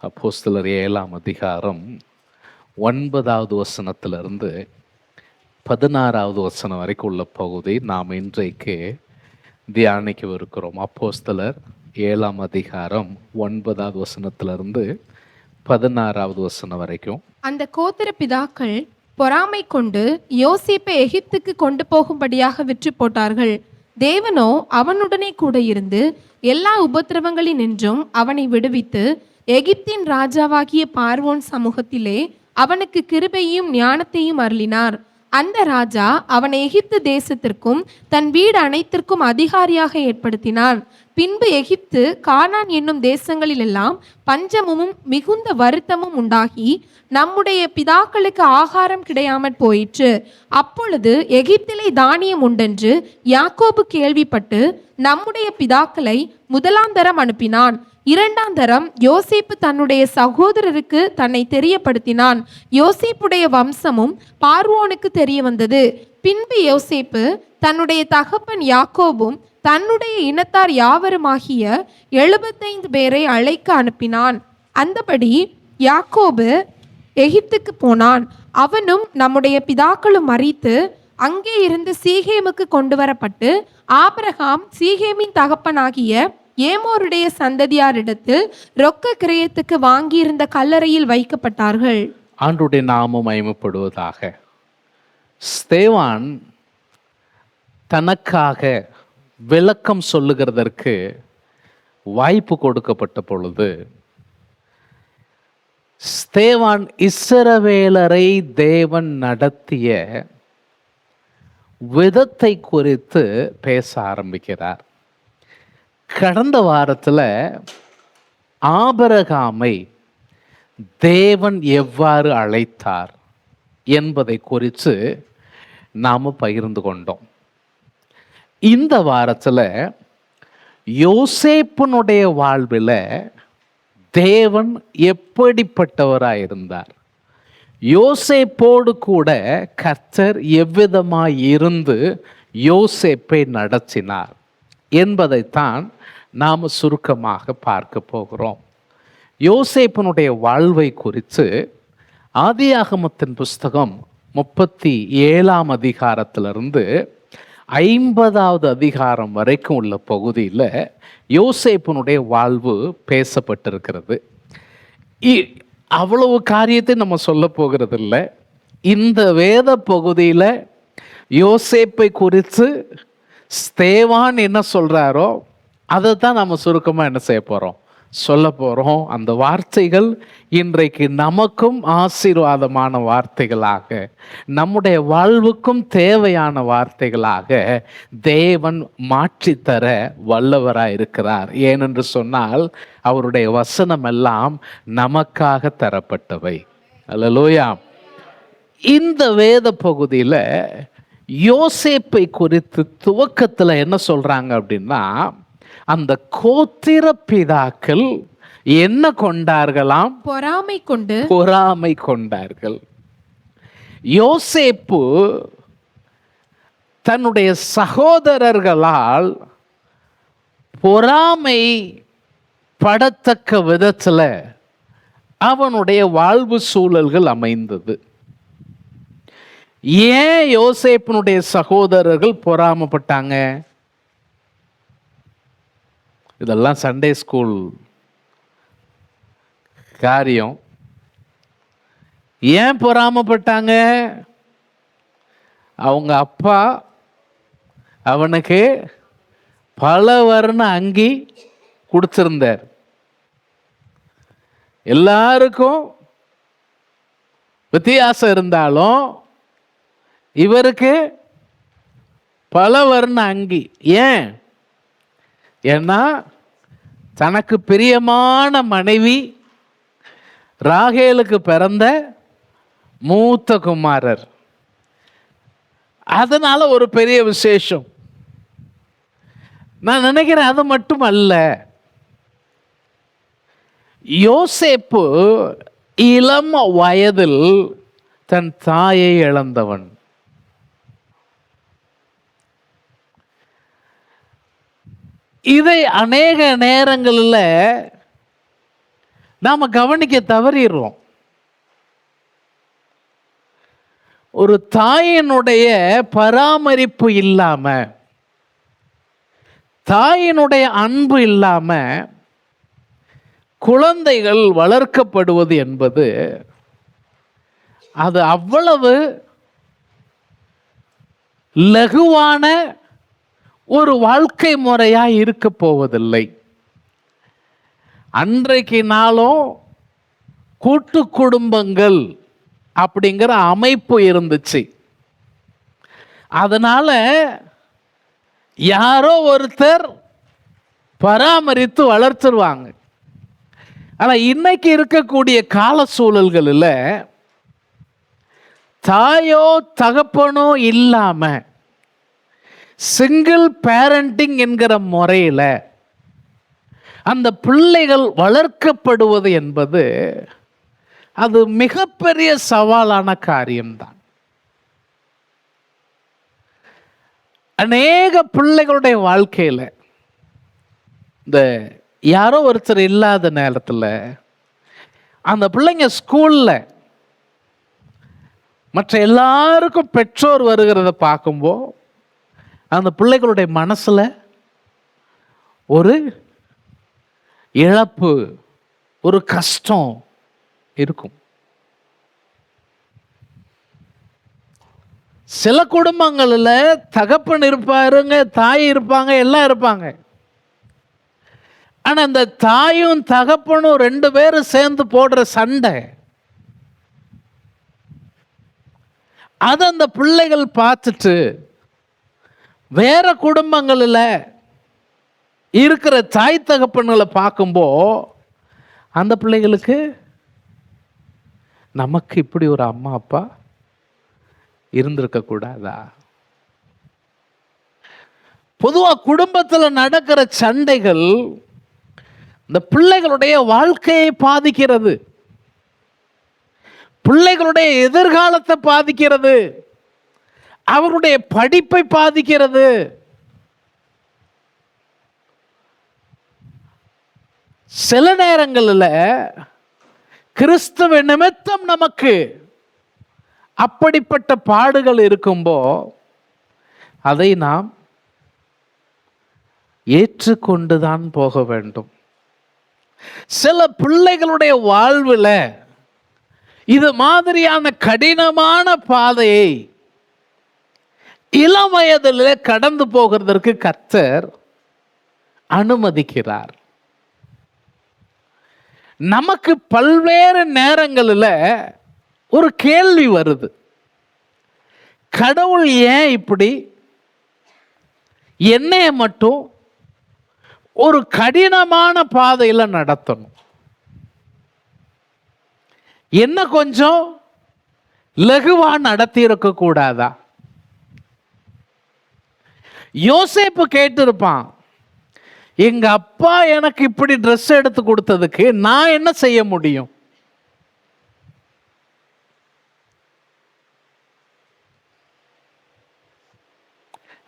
அப்போஸ்தலர் 7ஆம் அதிகாரம் 9வது வசனத்திலிருந்து 16வது வசனம் வரைக்கும் உள்ள பகுதி நாம் இன்றைக்கு தியானிக்கவிருக்கிறோம். அப்போஸ்தலர் 7ஆம் அதிகாரம் 9வது வசனத்திலிருந்து 16வது வசனம் வரைக்கும். அந்த கோத்திர பிதாக்கள் பொறாமை கொண்டு யோசேப்பை எகிப்துக்கு கொண்டு போகும்படியாக விற்று போட்டார்கள். தேவனோ அவனுடனே கூட இருந்து எல்லா உபத்திரவங்களினின்றும் அவனை விடுவித்து எகிப்தின் ராஜாவாகிய பார்வோன் சமூகத்திலே அவனுக்கு கிருபையும் ஞானத்தையும் அருளினார். அந்த ராஜா அவனை எகிப்து தேசத்திற்கும் தன் வீடு அனைத்திற்கும் அதிகாரியாக ஏற்படுத்தினான். பின்பு எகிப்து கானான் என்னும் தேசங்களிலெல்லாம் பஞ்சமும் மிகுந்த வருத்தமும் உண்டாகி நம்முடைய பிதாக்களுக்கு ஆகாரம் கிடையாமற் போயிற்று. அப்பொழுது எகிப்திலே தானியம் உண்டென்று யாக்கோபு கேள்விப்பட்டு நம்முடைய பிதாக்களை முதலாந்தரம் அனுப்பினான். இரண்டாந்தரம் யோசேப்பு தன்னுடைய சகோதரருக்கு தன்னை தெரியப்படுத்தினான். யோசேப்புடைய வம்சமும் பார்வோனுக்கு தெரிய வந்தது. பின்பு யோசேப்பு தன்னுடைய தகப்பன் யாக்கோபும் தன்னுடைய இனத்தார் யாவருமாகிய 75 பேரை அழைக்க அனுப்பினான். அந்தபடி யாக்கோபு எகிப்துக்கு போனான். அவனும் நம்முடைய பிதாக்களும் மரித்து அங்கே இருந்து சீகேமுக்கு கொண்டு வரப்பட்டு ஆபிரகாம் சீகேமின் தகப்பனாகிய ஏமோருடைய சந்ததியாரிடத்தில் ரொக்க கிரயத்துக்கு வாங்கியிருந்த கல்லறையில் வைக்கப்பட்டார்கள். ஆண்டவருடைய நாமம் மகிமைப்படுவதாக. ஸ்தேவான் தனக்காக விளக்கம் சொல்லுகிறதற்கு வாய்ப்பு கொடுக்கப்பட்ட பொழுது ஸ்தேவான் இஸ்ரவேலரை தேவன் நடத்திய விதத்தை குறித்து பேச ஆரம்பிக்கிறார். கடந்த வாரத்தில் ஆபிரகாமை தேவன் எவ்வாறு அழைத்தார் என்பதை குறித்து நாம் பகிர்ந்து கொண்டோம். இந்த வாரத்தில் யோசேப்பினுடைய வாழ்வில் தேவன் எப்படிப்பட்டவராக இருந்தார், யோசேப்போடு கூட கர்த்தர் எவ்விதமாய் இருந்து யோசேப்பை நடத்தினார் என்பதைத்தான் நாம் சுருக்கமாக பார்க்க போகிறோம். யோசேப்பினுடைய வாழ்வை குறித்து ஆதியாகமத்தின் புஸ்தகம் 37ஆம் அதிகாரத்திலிருந்து 50வது அதிகாரம் வரைக்கும் உள்ள பகுதியில் யோசேப்பினுடைய வாழ்வு பேசப்பட்டிருக்கிறது. அவ்வளவு காரியத்தை நம்ம சொல்ல போகிறது இல்லை. இந்த வேத பகுதியில் யோசேப்பை குறித்து ஸ்தேவான் என்ன சொல்கிறாரோ அதை தான் நம்ம சுருக்கமாக என்ன செய்ய போகிறோம், சொல்ல போகிறோம். அந்த வார்த்தைகள் இன்றைக்கு நமக்கும் ஆசீர்வாதமான வார்த்தைகளாக, நம்முடைய வாழ்வுக்கும் தேவையான வார்த்தைகளாக தேவன் மாற்றித்தர வல்லவராக இருக்கிறார். ஏனென்று சொன்னால் அவருடைய வசனம் எல்லாம் நமக்காக தரப்பட்டவை. அல்லேலூயா. இந்த வேத பகுதியில் யோசேப்பை குறித்து துவக்கத்தில் என்ன சொல்கிறாங்க அப்படின்னா, அந்த கோத்திர பிதாக்கள் என்ன கொண்டார்களாம்? பொறாமை கொண்டார்கள். யோசேப்பு தன்னுடைய சகோதரர்களால் பொறாமை படத்தக்க விதத்தில் அவனுடைய வாழ்வு சூழல்கள் அமைந்தது. ஏன் யோசேப்பினுடைய சகோதரர்கள் பொறாமப்பட்டாங்க? இதெல்லாம் சண்டே ஸ்கூல் காரியம். ஏன் பொறாமப்பட்டாங்க? அவங்க அப்பா அவனுக்கு பல வர்ண அங்கி கொடுத்திருந்தார். எல்லாருக்கும் வித்தியாசம் இருந்தாலும் இவருக்கு பல வர்ண அங்கி. ஏன்? ஏன்னா தனக்கு பிரியமான மனைவி ராகேலுக்கு பிறந்த மூத்த குமாரர். அதனால ஒரு பெரிய விசேஷம். நான் நினைக்கிறேன் அது மட்டும் அல்ல, யோசேப்பு இளம் வயதில் தன் தாயை இழந்தவன். இதை அநேக நேரங்களில் நாம கவனிக்க தவறிடுறோம். ஒரு தாயினுடைய பராமரிப்பு இல்லாம, தாயினுடைய அன்பு இல்லாம குழந்தைகள் வளர்க்கப்படுவது என்பது அது அவ்வளவு லகுவான ஒரு வாழ்க்கை முறையா இருக்க போவதில்லை. அன்றைக்கு நாளும் கூட்டு குடும்பங்கள் அப்படிங்கிற அமைப்பு இருந்துச்சு. அதனால யாரோ ஒருத்தர் பராமரித்து வளர்த்துருவாங்க. ஆனால் இன்னைக்கு இருக்கக்கூடிய கால சூழல்களில் தாயோ தகப்பனோ இல்லாம சிங்கிள் பேரண்டிங் என்கிற முறையில் அந்த பிள்ளைகள் வளர்க்கப்படுவது என்பது அது மிகப்பெரிய சவாலான காரியம்தான். அநேக பிள்ளைகளுடைய வாழ்க்கையில் இந்த யாரோ ஒருத்தர் இல்லாத நேரத்தில் அந்த பிள்ளைங்க ஸ்கூலில் மற்ற எல்லாருக்கும் பெற்றோர் வருகிறத பார்க்கும்போது அந்த பிள்ளைகளுடைய மனசில் ஒரு இழப்பு, ஒரு கஷ்டம் இருக்கும். சில குடும்பங்களில் தகப்பன் இருப்பாருங்க, தாய் இருப்பாங்க, எல்லாம் இருப்பாங்க. ஆனால் அந்த தாயும் தகப்பனும் ரெண்டு பேரும் சேர்ந்து போடுற சண்டை, அதை அந்த பிள்ளைகள் பார்த்துட்டு வேற குடும்பங்களில் இருக்கிற தாய் தகப்பன்களை பார்க்கும்போது அந்த பிள்ளைகளுக்கு நமக்கு இப்படி ஒரு அம்மா அப்பா இருந்திருக்க கூடாதா? பொதுவாக குடும்பத்தில் நடக்கிற சண்டைகள் இந்த பிள்ளைகளுடைய வாழ்க்கையை பாதிக்கிறது, பிள்ளைகளுடைய எதிர்காலத்தை பாதிக்கிறது, அவருடைய படிப்பை பாதிக்கிறது. சில நேரங்களில் கிறிஸ்துவ நிமித்தம் நமக்கு அப்படிப்பட்ட பாடுகள் இருக்கும்போ அதை நாம் ஏற்றுக்கொண்டுதான் போக வேண்டும். சில பிள்ளைகளுடைய வாழ்வில் இது மாதிரியான கடினமான பாதையை இளம் வயதில் கடந்து போகிறதற்கு கர்த்தர் அனுமதிக்கிறார். நமக்கு பல்வேறு நேரங்களில் ஒரு கேள்வி வருது, கடவுள் ஏன் இப்படி என்னைய மட்டும் ஒரு கடினமான பாதையில் நடத்தணும்? என்ன கொஞ்சம் லகுவா நடத்தி இருக்க கூடாதா? யோசேப்பு கேட்டிருப்பான், எங்க அப்பா எனக்கு இப்படி ட்ரெஸ் எடுத்து கொடுத்ததுக்கு நான் என்ன செய்ய முடியும்?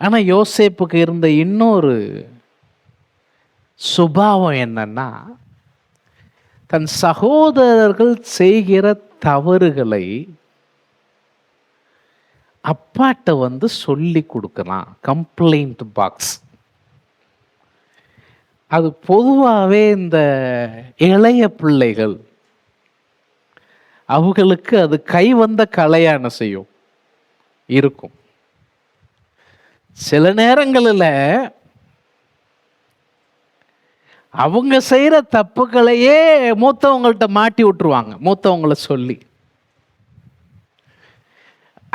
ஆனா யோசேப்புக்கு இருந்த இன்னொரு சுபாவம் என்னன்னா, தன் சகோதரர்கள் செய்கிற தவறுகளை அப்பாட்ட வந்து சொல்லி கொடுக்கலாம். கம்ப்ளைண்ட் பாக்ஸ் அது பொதுவாகவே இந்த இளைய பிள்ளைகள் அவங்களுக்கு அது கை வந்த கலையான செய்யும் இருக்கும். சில நேரங்களில் அவங்க செய்கிற தப்புகளையே மூத்தவங்கள்ட்ட மாட்டி விட்டுருவாங்க, மூத்தவங்கள சொல்லி.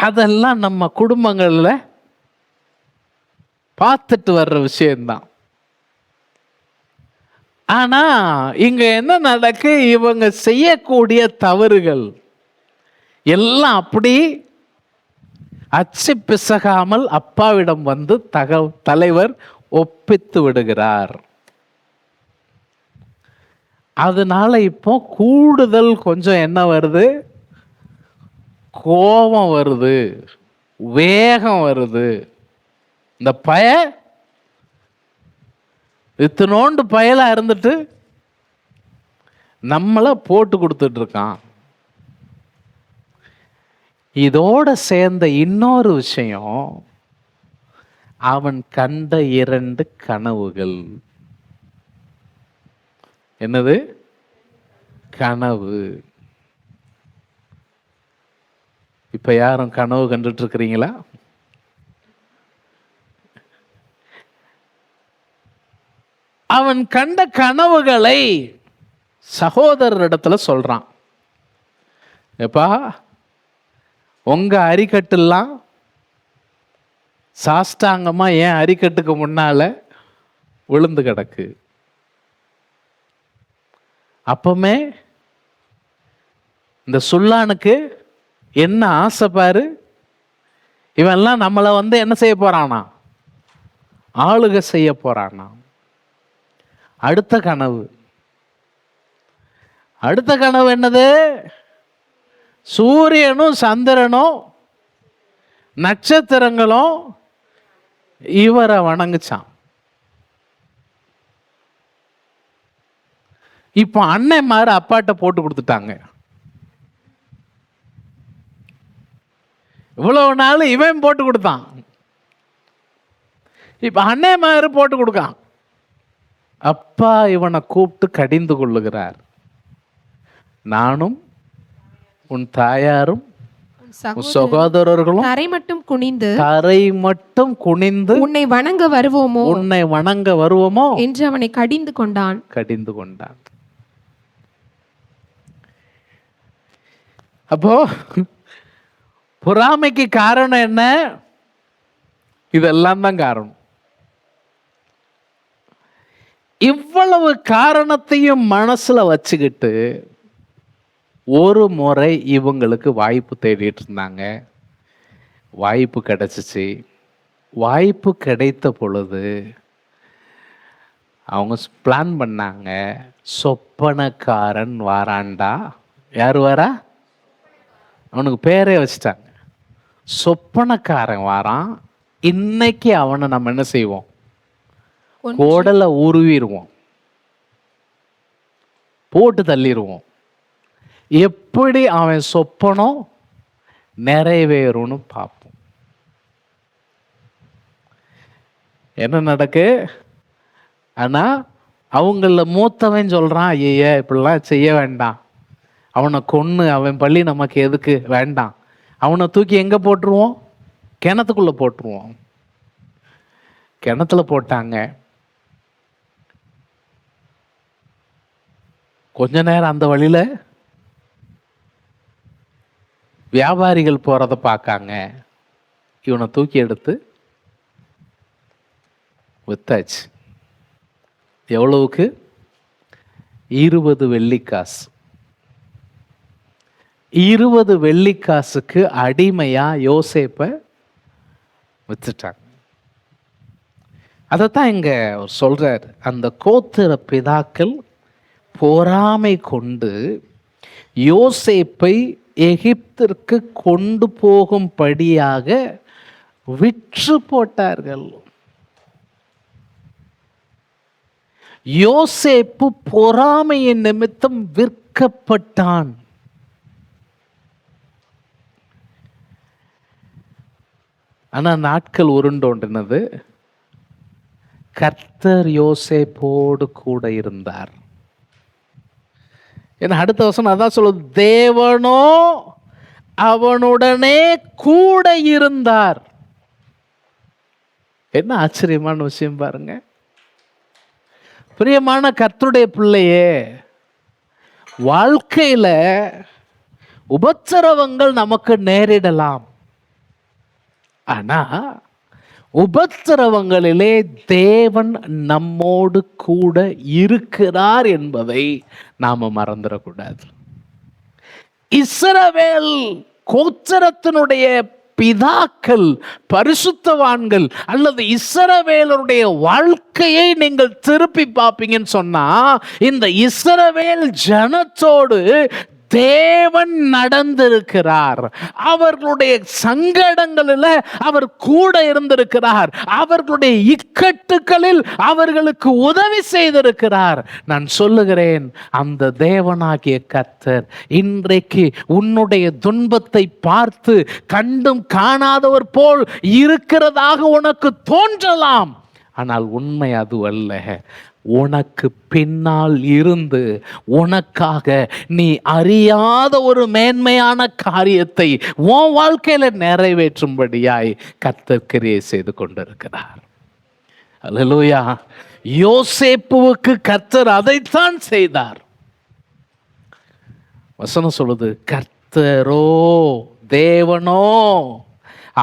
அதெல்லாம் நம்ம குடும்பங்களில் பார்த்துட்டு வர்ற விஷயம்தான். ஆனா இங்க என்ன நடக்கு, இவங்க செய்யக்கூடிய தவறுகள் எல்லாம் அப்படி அச்சு பிசகாமல் அப்பாவிடம் வந்து தலைவர் ஒப்பித்து விடுகிறார். அதனால இப்போ கூடுதல் கொஞ்சம் என்ன வருது, கோபம் வருது, வேகம் வருது. இந்த இத்தினோண்டு பயலா இருந்துட்டு நம்மளை போட்டு கொடுத்துட்டு இருக்கான். இதோட சேர்ந்த இன்னொரு விஷயம், அவன் கண்ட 2 கனவுகள். என்னது? கனவு. இப்ப யாரும் கனவு கண்டுட்டு இருக்கிறீங்களா? அவன் கண்ட கனவுகளை சகோதரரிடத்துல சொல்றான். எப்பா, உங்க அரிக்கட்டுலாம் சாஷ்டாங்கமா ஏன் அரிக்கட்டுக்கு முன்னால விழுந்து கிடக்கு. அப்பமே இந்த சுல்லானுக்கு என்ன ஆசை பாரு, இவன்லாம் நம்மளை என்ன செய்ய போறானா? ஆளுகை செய்ய போறானா. அடுத்த கனவு என்னது? சூரியனும் சந்திரனும் நட்சத்திரங்களும் இவரை வணங்குச்சான். இப்போ அண்ணன்மாரு அப்பாட்ட போட்டு கொடுத்துட்டாங்க. இவ்வளவு நாள் இவன் போட்டு கொடுத்தான், இப்ப அண்ணன்மாரு போட்டு கொடுக்கான். அப்பா இவனை கூப்பிட்டு கடிந்து கொள்ளுகிறார். நானும் உன் தாயாரும் சகோதரர்களும் தரை மட்டும் குனிந்து உன்னை வணங்க வருவோமோ என்று அவனை கடிந்து கொண்டான். அப்போ பொறாமைக்கு காரணம் என்ன? இதெல்லாம் தான் காரணம். இவ்வளவு காரணத்தையும் மனசுல வச்சுக்கிட்டு ஒரு முறை இவங்களுக்கு வாய்ப்பு தேடிட்டு இருந்தாங்க. வாய்ப்பு கிடைச்சிச்சு. வாய்ப்பு கிடைத்த பொழுது அவங்க பிளான் பண்ணாங்க, சொப்பனக்காரன் வாராண்டா. யார் வரா? அவனுக்கு பேரே வச்சுட்டாங்க, சொப்பனக்காரன் வாரான். இன்னைக்கு அவனை நம்ம என்ன செய்வோம்? கோடலை உருவிடுவோம், போட்டு தள்ளிடுவோம். எப்படி அவன் சொப்பனம் நிறைவேறும்னு பார்ப்போம். என்ன நடக்கு? ஆனா அவங்கள மூத்தவன் சொல்றான், ஐயா இப்படிலாம் செய்ய வேண்டாம், அவனை கொன்னு அவன் பள்ளி நமக்கு எதுக்கு வேண்டாம், அவனை தூக்கி எங்க போட்டுருவோம்? கிணத்துக்குள்ள போட்டுருவோம். கிணத்துல போட்டாங்க. கொஞ்ச நேரம் அந்த வழியில வியாபாரிகள் போறத பார்க்காங்க. இவனை தூக்கி எடுத்து வித்தாச்சு. எவ்வளவுக்கு? 20 வெள்ளிக்காசு. 20 வெள்ளிக்காசுக்கு அடிமையா யோசேப்பை வித்துட்டாங்க. அதைத்தான் இங்க சொல்றார், அந்த கோத்திர பிதாக்கள் பொறாமை கொண்டு யோசேப்பை எகிப்திற்கு கொண்டு போகும்படியாக விற்று போட்டார்கள். யோசேப்பு பொறாமையின் நிமித்தம் விற்கப்பட்டான். ஆனா நாட்கள் உருண்டோன்றினது. கர்த்தர் யோசேப்போடு கூட இருந்தார். ஏன்னா அடுத்த வசனம் அதான் சொல்லுது, தேவனோ அவனுடனே கூட இருந்தார். என்ன ஆச்சரியமான விஷயம் பாருங்க. பிரியமான கர்த்தருடைய பிள்ளையே, வாழ்க்கையில உபத்திரவங்கள் நமக்கு நேரிடலாம். ஆனா உபத்திரவங்களிலே தேவன் நம்மோடு கூட இருக்கிறார் என்பதை நாம மறந்துடக்கூடாது. இஸ்ரவேல் கோத்திரத்தினுடைய பிதாக்கள், பரிசுத்தவான்கள் அல்லது இஸ்ரவேலருடைய வாழ்க்கையை நீங்கள் திருப்பி பார்ப்பீங்கன்னு சொன்னா, இந்த இஸ்ரவேல் ஜனத்தோடு தேவன் நடந்திருக்கிறார். அவர்களுடைய சங்கடங்களில் அவர் கூட இருந்திருக்கிறார். அவர்களுடைய இக்கட்டுகளில் அவர்களுக்கு உதவி செய்திருக்கிறார். நான் சொல்லுகிறேன், அந்த தேவனாகிய கர்த்தர் இன்றைக்கு உன்னுடைய துன்பத்தை பார்த்து கண்டும் காணாதவர் போல் இருக்கிறதாக உனக்கு தோன்றலாம். ஆனால் உண்மை அது அல்ல. உனக்கு பின்னால் இருந்து உனக்காக நீ அறியாத ஒரு மேன்மையான காரியத்தை உன் வாழ்க்கையில நிறைவேற்றும்படியாய் கர்த்தர் கிரியை செய்து கொண்டிருக்கிறார். அல்லேலூயா. யோசேப்புவுக்கு கர்த்தர் அதைத்தான் செய்தார். வசனம் சொல்லுது, கர்த்தரோ தேவனோ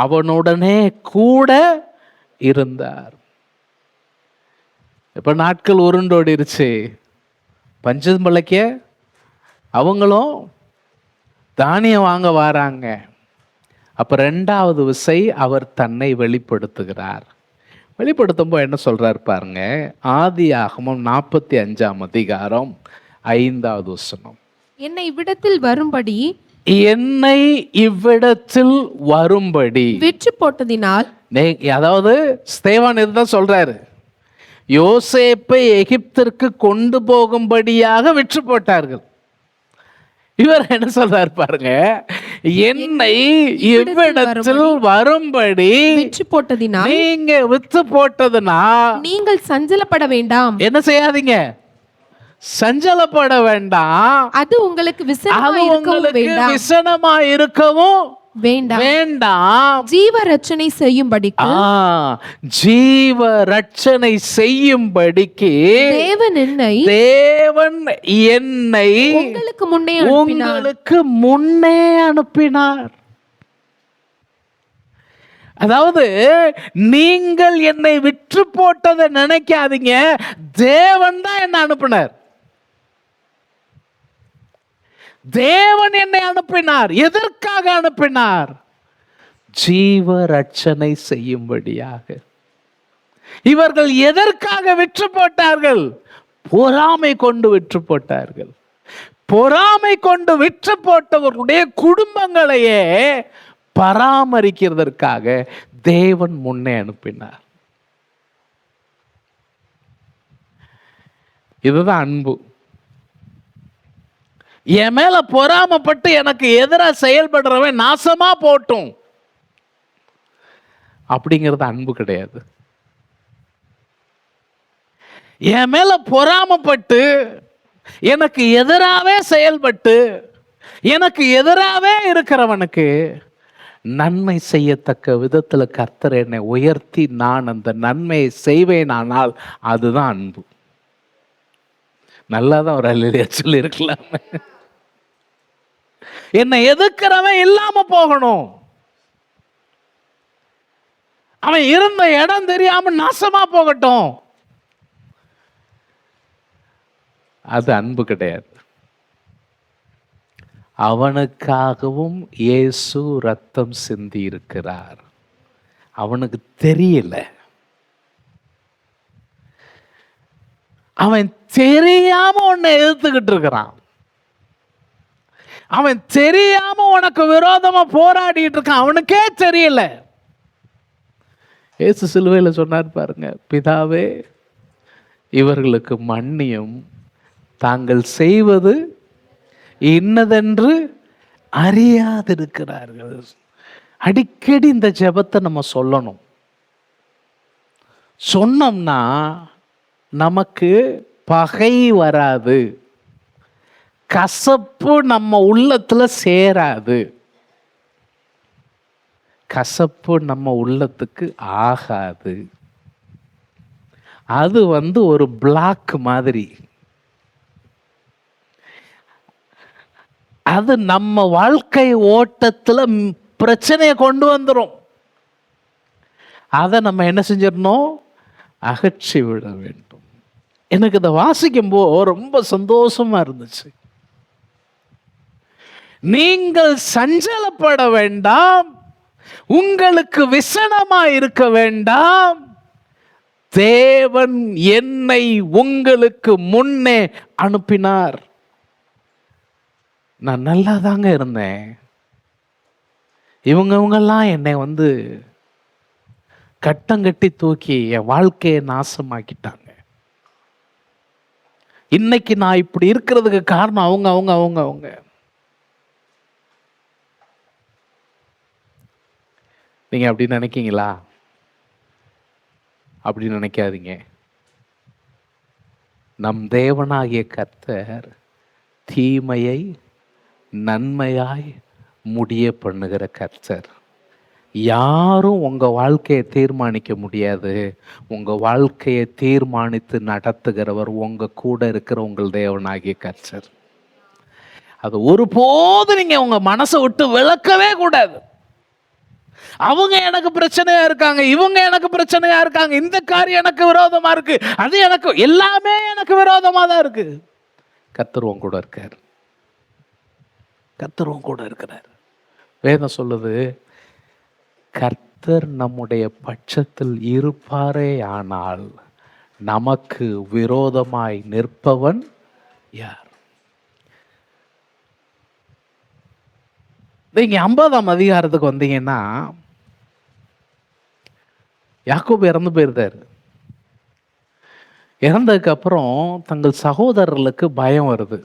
அவனுடனே கூட இருந்தார். இப்போ நாட்கள் உருண்டோடிருச்சு. பஞ்சம் பிழைக்க அவங்களும் தானியம் வாங்க வராங்க. அப்போ ரெண்டாவது விசை அவர் தன்னை வெளிப்படுத்துகிறார். வெளிப்படுத்தும் போது என்ன சொல்றார் பாருங்க. ஆதியாகமம் 45ஆம் அதிகாரம் 5வது வசனம். என்னை இவ்விடத்தில் வரும்படி விற்று போட்டதினால், அதாவது ஸ்தேவான் இதுதான் சொல்றாரு, யோசேப்பை எகிப்திற்கு கொண்டு போகும்படியாக விற்று போட்டார்கள். இவர் என்ன சொல்றார் பாருங்க, என்னை இவ்விடத்தில் வரும்படி விற்று போட்டதினால், நீங்க விற்று போட்டதுனா நீங்கள் சஞ்சலப்பட வேண்டாம். என்ன செய்யாதீங்க? சஞ்சலப்பட வேண்டாம். அது உங்களுக்கு விசனமா இருக்கவும் வேண்டாம். ஜீவ ரட்சனை செய்யும்படிக்கு, ஜீவ ரட்சனை செய்யும்படிக்கு தேவன் என்னை உங்களுக்கு முன்னே அனுப்பினார். அதாவது நீங்கள் என்னை விற்று போட்டதை நினைக்காதீங்க, தேவன் தான் என்னை அனுப்பினார். தேவன் என்னை அனுப்பினார். எதற்காக அனுப்பினார்? ஜீவ ரட்சனை செய்யும்படியாக. இவர்கள் எதற்காக விற்று போட்டார்கள்? பொறாமை கொண்டு விற்று போட்டார்கள். பொறாமை கொண்டு விற்று போட்டவர்களுடைய குடும்பங்களையே பராமரிக்கிறதற்காக தேவன் முன்னே அனுப்பினார். இதுதான் அன்பு. என் மேல பொறாமப்பட்டு எனக்கு எதிராக செயல்படுறவன் நாசமா போட்டும் அப்படிங்கிறது அன்பு கிடையாது. என் மேல பொறாமப்பட்டு எனக்கு எதிராகவே செயல்பட்டு எனக்கு எதிராகவே இருக்கிறவனுக்கு நன்மை செய்யத்தக்க விதத்துல கர்த்தர் என்னை உயர்த்தி நான் அந்த நன்மையை செய்வேனானால் அதுதான் அன்பு. நல்லாதான் ஒரு அல்லேலூயா சொல்லி இருக்கலாம். என்னை எதிர்க்கிறவன் இல்லாம போகணும், அவன் இருந்த இடம் தெரியாம நாசமா போகட்டும், அது அன்பு கிடையாது. அவனுக்காகவும் இயேசு ரத்தம் சிந்தி இருக்கிறார். அவனுக்கு தெரியல, அவன் தெரியாம உன்னை எதிர்த்துக்கிட்டு இருக்கிறான். அவன் தெரியாம உனக்கு விரோதமா போராடிட்டு இருக்கான். அவனுக்கே தெரியல. இயேசு சிலுவையில் சொன்னார் பாருங்க, பிதாவே இவர்களுக்கு மன்னியும், தாங்கள் செய்வது இன்னதென்று அறியாதிருக்கிறார்கள். அடிக்கடி இந்த ஜெபத்தை நம்ம சொல்லணும். சொன்னோம்னா நமக்கு பகை வராது, கசப்பு நம்ம உள்ளத்துல சேராது. கசப்பு நம்ம உள்ளத்துக்கு ஆகாது. அது ஒரு பிளாக் மாதிரி. அது நம்ம வாழ்க்கை ஓட்டத்துல பிரச்சனையை கொண்டு வந்துடும். அதை நம்ம என்ன செஞ்சிடணும்? அகற்றி விட வேண்டும். எனக்கு இதை வாசிக்கும் போது ரொம்ப சந்தோஷமா இருந்துச்சு. நீங்கள் சஞ்சலப்பட வேண்டாம், உங்களுக்கு விசனமா இருக்க வேண்டாம், தேவன் என்னை உங்களுக்கு முன்னே அனுப்பினார். நான் நல்லா தாங்க இருந்தேன், இவங்கெல்லாம் என்னை கட்டங்கட்டி தூக்கி என் வாழ்க்கையை நாசமாக்கிட்டாங்க. இன்னைக்கு நான் இப்படி இருக்கிறதுக்கு காரணம் அவங்க அவங்க அவங்க அவங்க. நீங்க அப்படி நினைக்கீங்களா? அப்படி நினைக்காதீங்க. நம் தேவனாகிய கர்த்தர் தீமையை நன்மையாய் முடிய பண்ணுகிற கர்த்தர். யாரும் உங்க வாழ்க்கையை தீர்மானிக்க முடியாது. உங்க வாழ்க்கையை தீர்மானித்து நடத்துகிறவர் உங்க கூட இருக்கிற உங்கள் தேவனாகிய கர்த்தர். அது ஒருபோது நீங்க உங்க மனசை விட்டு விளக்கவே கூடாது. அவங்க எனக்கு பிரச்சனையா இருக்காங்க, இவங்க எனக்கு பிரச்சனையா இருக்காங்க, இந்த காரியம் எனக்கு விரோதமா இருக்கு, அது எனக்கு எல்லாமே எனக்கு விரோதமா தான் இருக்கு. கர்த்தர் உன் கூட இருக்கார். கர்த்தர் உன் கூட இருக்கிறார். வேதம் சொல்லுது, கர்த்தர் நம்முடைய பட்சத்தில் இருப்பாரே ஆனால் நமக்கு விரோதமாய் நிற்பவன் யார்? நீங்க 50ஆம் அதிகாரத்துக்கு வந்தீங்கன்னா, யாக்கோபு இறந்து போயிருந்தார். இறந்ததுக்கு அப்புறம் தங்கள் சகோதரர்களுக்கு பயம் வருது.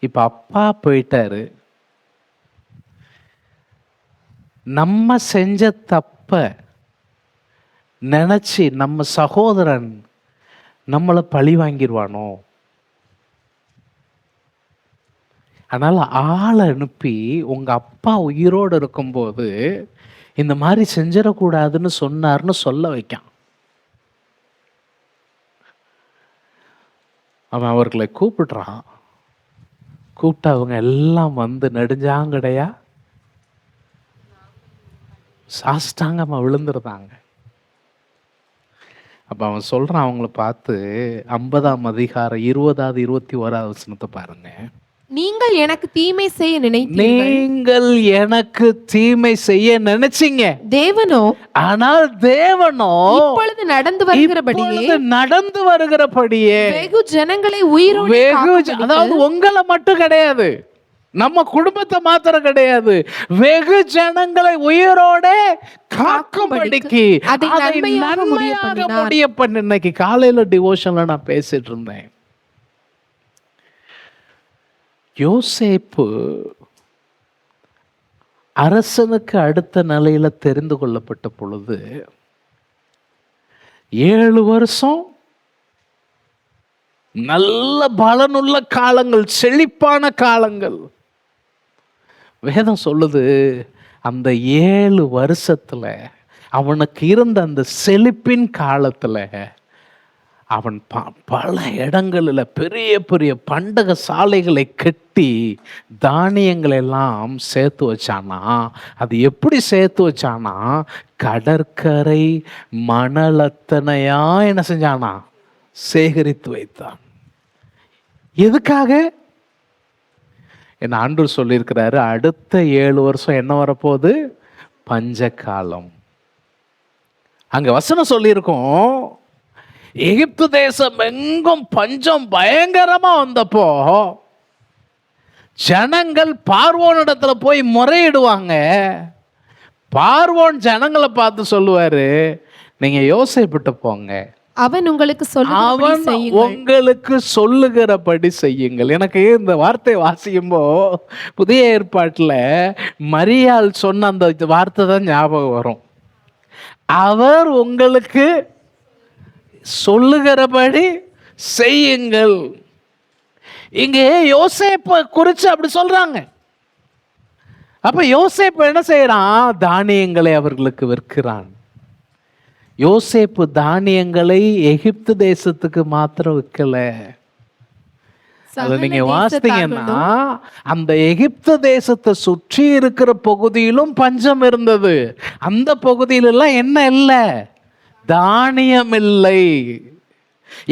இப்ப அப்பா போயிட்டாரு, நம்ம செஞ்ச தப்ப நினைச்சு நம்ம சகோதரன் நம்மளை பழி வாங்கிடுவானோ, அதனால ஆளை அனுப்பி உங்க அப்பா உயிரோடு இருக்கும்போது இந்த மாதிரி செஞ்சிடக்கூடாதுன்னு சொன்னார்னு சொல்ல வைக்கான். அவன் அவர்களை கூப்பிடுறான். கூப்பிட்டு அவங்க எல்லாம் நெடுஞ்சாங்கடையா சாஷ்டாங்கமா விழுந்துருந்தாங்க. அப்ப அவன் சொல்றான் அவங்கள பார்த்து, 50ஆம் அதிகாரம் 20வது 21வது வசனத்தை பாருங்க. நீங்கள் எனக்கு தீமை செய்ய நினைத்தீர்கள். நீங்கள் எனக்கு தீமை செய்ய நினைச்சீங்க. தேவனோ, ஆனால் தேவனோ இப்பொழுது நடந்து வருகிறபடியே வெகு ஜனங்களை உயிரோடு அதாவது உங்களை மட்டும் கிடையாது, நம்ம குடும்பத்தை மாத்திரம் கிடையாது, வெகு ஜனங்களை உயிரோட காக்கும்படிக்கு அதை நன்மையாக முடிய பண்ண. இன்னைக்கு காலையில டிவோஷன்ல நான் பேசிட்டு இருந்தேன். யோசேப்பு அரசனுக்கு அடுத்த நிலையில தெரிந்து கொள்ளப்பட்ட பொழுது 7 வருஷம் நல்ல பலனுள்ள காலங்கள், செழிப்பான காலங்கள். வேதம் சொல்லுது, அந்த 7 வருஷத்துல அவனுக்கு இருந்த அந்த செழிப்பின் காலத்துல அவன் பல இடங்களில் பெரிய பெரிய பண்டக சாலைகளை கட்டி தானியங்களை எல்லாம் சேர்த்து வச்சானா. அது எப்படி சேர்த்து வச்சானா, கடற்கரை மணலத்தனையா என்ன செஞ்சானா, சேகரித்து வைத்தான். எதுக்காக? என்ன ஆண்டவர் சொல்லியிருக்கிறாரு, அடுத்த 7 வருஷம் என்ன வரப்போகுது, பஞ்ச காலம். அங்க வசனம் சொல்லியிருக்கோம், எகிப்து தேசம் எங்கும் பஞ்சம் பயங்கரமா வந்தப்போ ஜனங்கள் பார்வோனிடத்துல போய் முறையிடுவாங்க. பார்வோன் ஜனங்களை பார்த்து சொல்லுவாரு, நீங்க யோசிப்பிட்டு போங்க, அவன் உங்களுக்கு சொல்லுகிறபடி செய்யுங்கள். எனக்கு இந்த வார்த்தை வாசிக்கும்போ புதிய ஏற்பாட்டுல மரியாள் சொன்ன அந்த வார்த்தை தான் ஞாபகம் வரும். அவர் உங்களுக்கு சொல்லுகிறபடி செய்யுங்கள். இங்கே யோசேப்பை குறித்து அப்படி சொல்றாங்க. அப்ப யோசேப்பு என்ன செய்யறான், தானியங்களை அவர்களுக்கு விற்கிறான். யோசேப்பு தானியங்களை எகிப்து தேசத்துக்கு மாத்திரம் விற்கல. அதை நீங்க வாசித்தீங்கன்னா அந்த எகிப்து தேசத்தை சுற்றி இருக்கிற பகுதியிலும் பஞ்சம் இருந்தது. அந்த பகுதியிலெல்லாம் என்ன இல்லை, தானியம் இல்லை.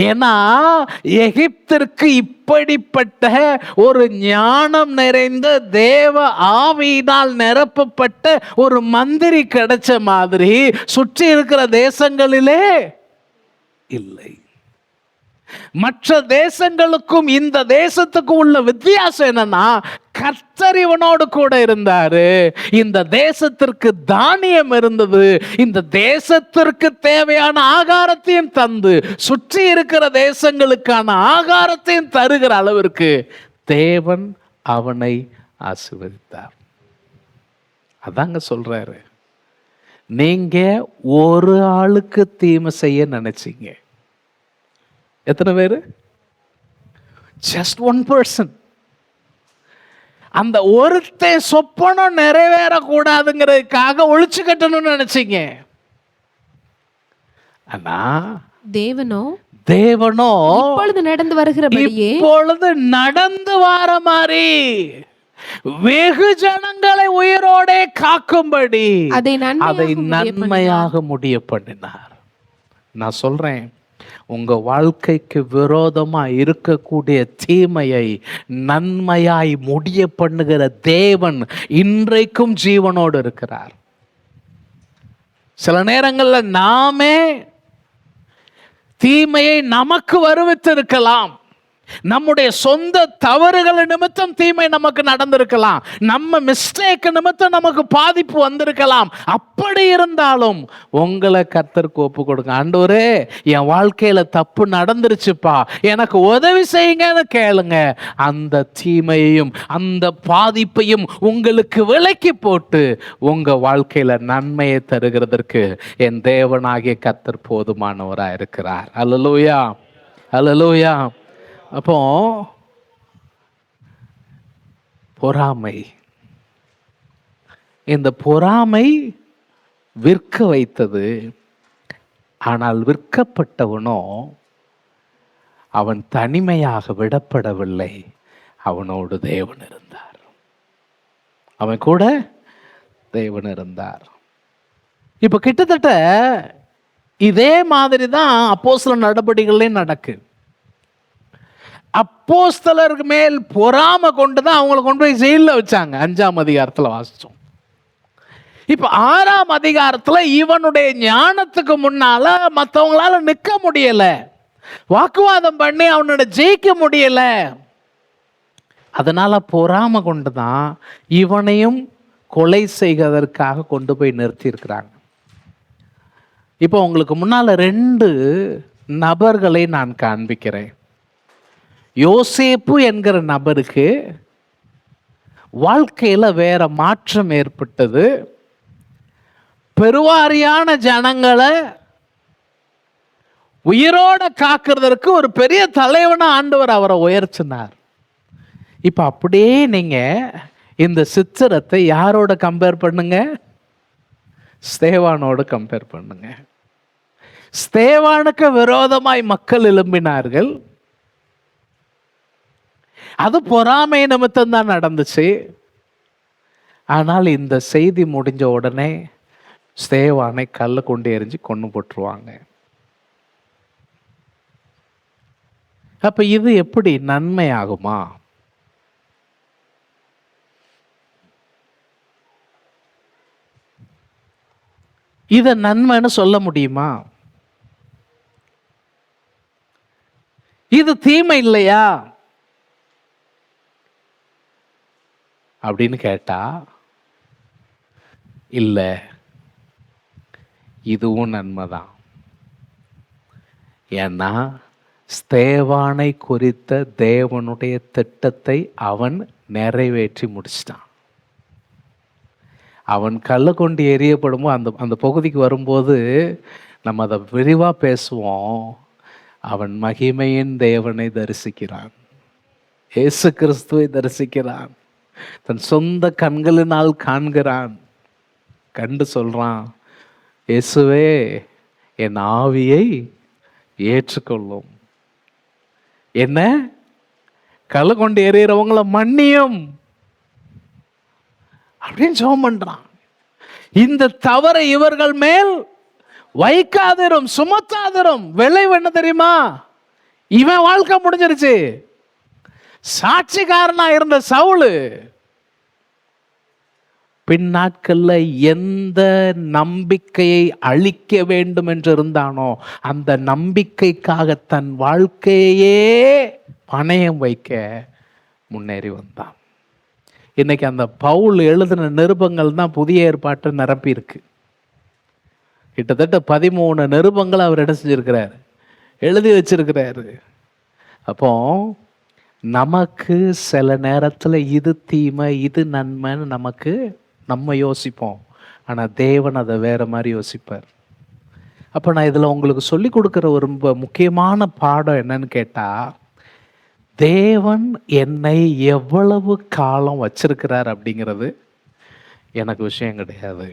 ஏன்னா எகிப்திற்கு இப்படிப்பட்ட ஒரு ஞானம் நிறைந்த தேவ ஆவியினால் நிரப்பப்பட்ட ஒரு மந்திரி கிடைச்ச மாதிரி சுற்றி இருக்கிற தேசங்களிலே இல்லை. மற்ற தேசங்களுக்கும் இந்த தேசத்துக்கும் உள்ள வித்தியாசம் என்னன்னா, கர்த்தர் இவனோடு கூட இருந்தாரு. இந்த தேசத்திற்கு தானியம் இருந்தது. இந்த தேசத்திற்கு தேவையான ஆகாரத்தையும் தந்து சுற்றி இருக்கிற தேசங்களுக்கான ஆகாரத்தையும் தருகிற அளவிற்கு தேவன் அவனை ஆசீர்வதித்தார். அதாங்க சொல்றாரு, நீங்க ஒரு ஆளுக்கு தீமை செய்ய நினைச்சீங்க. எத்தனை பேரு? Just one person. அந்த ஒருத்தன் சொப்பனம் நிறைவேறக்கூடாதுங்கிறதுக்காக ஒழிச்சு கட்டணும்னு நினைச்சீங்க. ஆனா தேவனோ இப்பொழுது நடந்து வருகிறபடியே, இப்பொழுது நடந்து வர மாதிரி வெகு ஜனங்களை உயிரோட காக்கும்படி அதை நன்மையாக முடிய பண்ணினார். நான் சொல்றேன், உங்க வாழ்க்கைக்கு விரோதமா இருக்கக்கூடிய தீமையை நன்மையாய் முடிய பண்ணுகிற தேவன் இன்றைக்கும் ஜீவனோடு இருக்கிறார். சில நேரங்கள்ல நாமே தீமையை நமக்கு வருவித்திருக்கலாம். நம்முடைய சொந்த தவறுகள் நிமித்தம் தீமை நமக்கு நடந்திருக்கலாம். நம்ம மிஸ்டேக் நிமித்தம் நமக்கு பாதிப்பு வந்திருக்கலாம். அப்படி இருந்தாலும் உங்களை கர்த்தருக்கு ஒப்பு கொடுங்க. ஆண்டவரே, என் வாழ்க்கையில தப்பு நடந்துருச்சுப்பா, எனக்கு உதவி செய்யுங்கன்னு கேளுங்க. அந்த தீமையையும் அந்த பாதிப்பையும் உங்களுக்கு விலக்கி போட்டு உங்க வாழ்க்கையில நன்மையை தருகிறதற்கு என் தேவனாகிய கர்த்தர் போதுமானவராக இருக்கிறார். அல்லேலூயா, அல்லேலூயா. அப்போ பொறாமை, இந்த பொறாமை விற்க வைத்தது. ஆனால் விற்கப்பட்டவனோ அவன் தனிமையாக விடப்படவில்லை. அவனோடு தேவன் இருந்தார். அவன் கூட தேவன் இருந்தார். இப்ப கிட்டத்தட்ட இதே மாதிரி தான் அப்போஸ்தலர் நடபடிகள்லையும் நடக்கு. அப்போஸ்தலருக்கு மேல் பொறாமை கொண்டுதான் அவங்களை கொண்டு போய் ஜெயில வச்சாங்க. 5ஆம் அதிகாரத்துல வாசிச்சோம். இப்ப 6ஆம் அதிகாரத்துல இவனுடைய ஞானத்துக்கு முன்னால மற்றவங்களால நிற்க முடியல, வாக்குவாதம் பண்ணி அவனோட ஜெயிக்க முடியல. அதனால பொறாமை கொண்டுதான் இவனையும் கொலை செய்வதற்காக கொண்டு போய் நிறுத்தி இருக்கிறாங்க. இப்போ உங்களுக்கு முன்னால 2 நபர்களை நான் காண்பிக்கிறேன். யோசேப்பு என்கிற நபருக்கு வாழ்க்கையில வேற மாற்றம் ஏற்பட்டது. பெருவாரியான ஜனங்களை உயிரோட காக்கிறதற்கு ஒரு பெரிய தலைவனா ஆண்டவர் அவரை உயர்த்தினார். இப்ப அப்படியே நீங்க இந்த சித்திரத்தை யாரோட கம்பேர் பண்ணுங்க? ஸ்தேவானோடு கம்பேர் பண்ணுங்க. ஸ்தேவானுக்கு விரோதமாய் மக்கள் எழும்பினார்கள். அது பொறாமை நிமித்தம் தான் நடந்துச்சு. ஆனால் இந்த செய்தி முடிஞ்ச உடனே ஸ்தேவானை கல்ல கொண்டு எரிஞ்சு கொண்டு போட்டுருவாங்க. அப்ப இது எப்படி நன்மை ஆகுமா? இத நன்மைன்னு சொல்ல முடியுமா? இது தீமை இல்லையா அப்படின்னு கேட்டா, இல்ல, இதுவும் நன்மைதான். ஏன்னா ஸ்தேவானை குறித்த தேவனுடைய திட்டத்தை அவன் நிறைவேற்றி முடிச்சிட்டான். அவன் கல்லை கொண்டு எரியப்படுமோ அந்த பகுதிக்கு வரும்போது நம்ம அதை விரிவா பேசுவோம். அவன் மகிமையின் தேவனை தரிசிக்கிறான், இயேசு கிறிஸ்துவை தரிசிக்கிறான், தன் சொந்த கண்களினால் காண்கிறான். கண்டு சொல்றான், இயேசுவே என் ஆவியை ஏற்றுக்கொள்ளும், என்ன கல்லை கொண்டு எறிகிறவங்கள மன்னியும் அப்படின்னு ஜெபம் பண்றான். இந்த தவறை இவர்கள் மேல் வைக்காதிரும், சுமத்தாதிரும். விளைவு என்ன தெரியுமா? இவன் வாழ்க்கை முடிஞ்சிருச்சு. சாட்சிக்காரனா இருந்த சவுலு பின் நாட்கள்ல எந்த நம்பிக்கையை அழிக்க வேண்டும் என்று இருந்தானோ அந்த நம்பிக்கைக்காக தன் வாழ்க்கையே பணயம் வைக்க முன்னேறி வந்தான். இன்னைக்கு அந்த பவுல் எழுதின நிருபங்கள் தான் புதிய ஏற்பாட்டை நிரப்பி இருக்கு. கிட்டத்தட்ட 13 நிருபங்கள் அவர் என்ன செஞ்சிருக்கிறார், எழுதி வச்சிருக்கிறாரு. அப்போ நமக்கு சில நேரத்தில் இது தீமை இது நன்மைன்னு நம்ம யோசிப்போம். ஆனால் தேவன் அதை வேற மாதிரி யோசிப்பார். அப்போ நான் இதில் உங்களுக்கு சொல்லி கொடுக்குற ஒரு ரொம்ப முக்கியமான பாடம் என்னன்னு கேட்டால், தேவன் என்னை எவ்வளவு காலம் வச்சிருக்கிறார் அப்படிங்கிறது எனக்கு விஷயம் கிடையாது.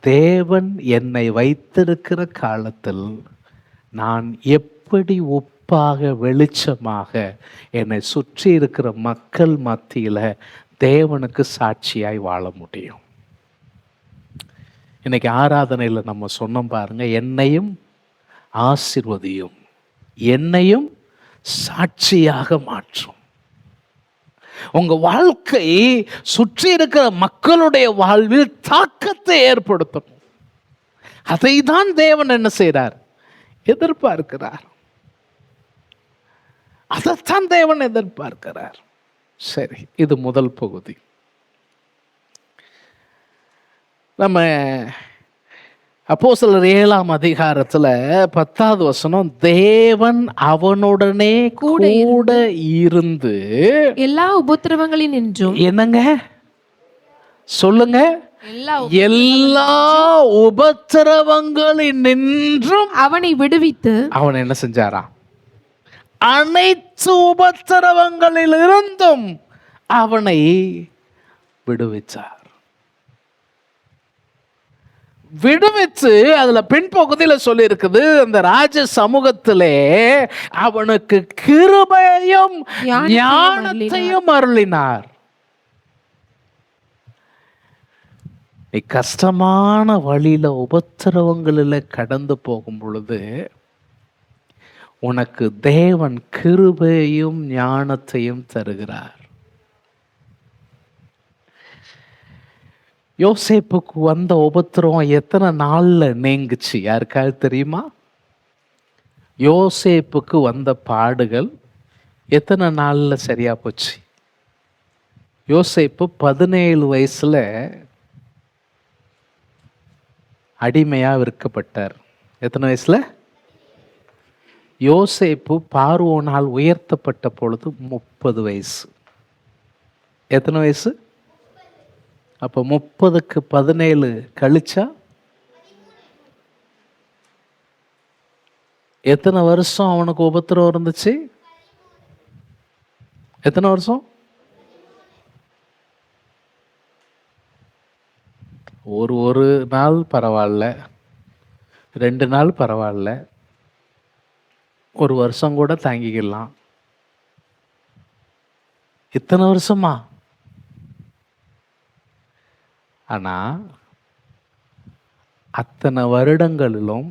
தேவன் என்னை வைத்திருக்கிற காலத்தில் நான் எப்படி உப்பாக வெளிச்சமாக என்னை சுற்றி இருக்கிற மக்கள் மத்தியில் தேவனுக்கு சாட்சியாய் வாழ முடியும். இன்னைக்கு ஆராதனையில் நம்ம சொன்னோம் பாருங்க, என்னையும் ஆசீர்வதியும், என்னையும் சாட்சியாக மாற்றும். உங்க வாழ்க்கை சுற்றி இருக்கிற மக்களுடைய வாழ்வில் தாக்கத்தை ஏற்படுத்தணும். அதை தான் தேவன் என்ன செய்றார், எதிர்பார்க்கிறார். அதைத்தான் தேவன் எதிர்பார்க்கிறார். சரி, இது முதல் பகுதி. நம்ம அப்போஸ்தலர் 7ஆம் அதிகாரத்துல 10வது வசனம், தேவன் அவனுடனே கூட இருந்து எல்லா உபத்திரவங்களினின்றும், என்னங்க சொல்லுங்க, எல்லா உபத்திரவங்களினின்றும் அவனை விடுவித்து, அவன் என்ன செஞ்சாரா, அனைத்து உபத்திரவங்களிலிருந்தும் அவனை விடுவிச்சார். விடுவிச்சு அதுல பின்பகுதியில சொல்லி இருக்குது, அந்த ராஜ சமூகத்திலே அவனுக்கு கிருபையும் ஞானத்தையும் அருளினார். நீ கஷ்டமான வழியில உபத்திரவங்களில் கடந்து போகும் பொழுது உனக்கு தேவன் கிருபையும் ஞானத்தையும் தருகிறார். யோசேப்புக்கு வந்த உபத்திரவம் எத்தனை நாள்ல நீங்குச்சு யாருக்காவது தெரியுமா? யோசேப்புக்கு வந்த பாடுகள் எத்தனை நாள்ல சரியா போச்சு? யோசேப்பு 17 வயசுல அடிமையா விற்கப்பட்டார். எத்தனை வயசுல? யோசேப்பு பார்வோனால் உயர்த்தப்பட்ட பொழுது 30 வயசு. எத்தனை வயசு? அப்ப 30க்கு 17 கழிச்சா எத்தனை வருஷம் அவனுக்கு உபத்திரவம் இருந்துச்சு? எத்தனை வருஷம்? ஒரு நாள் பரவாயில்ல, 2 நாள் பரவாயில்ல, 1 வருஷம் கூட தாங்கிக்கலாம். இத்தனை வருஷமா? ஆனா அத்தனை வருடங்களிலும்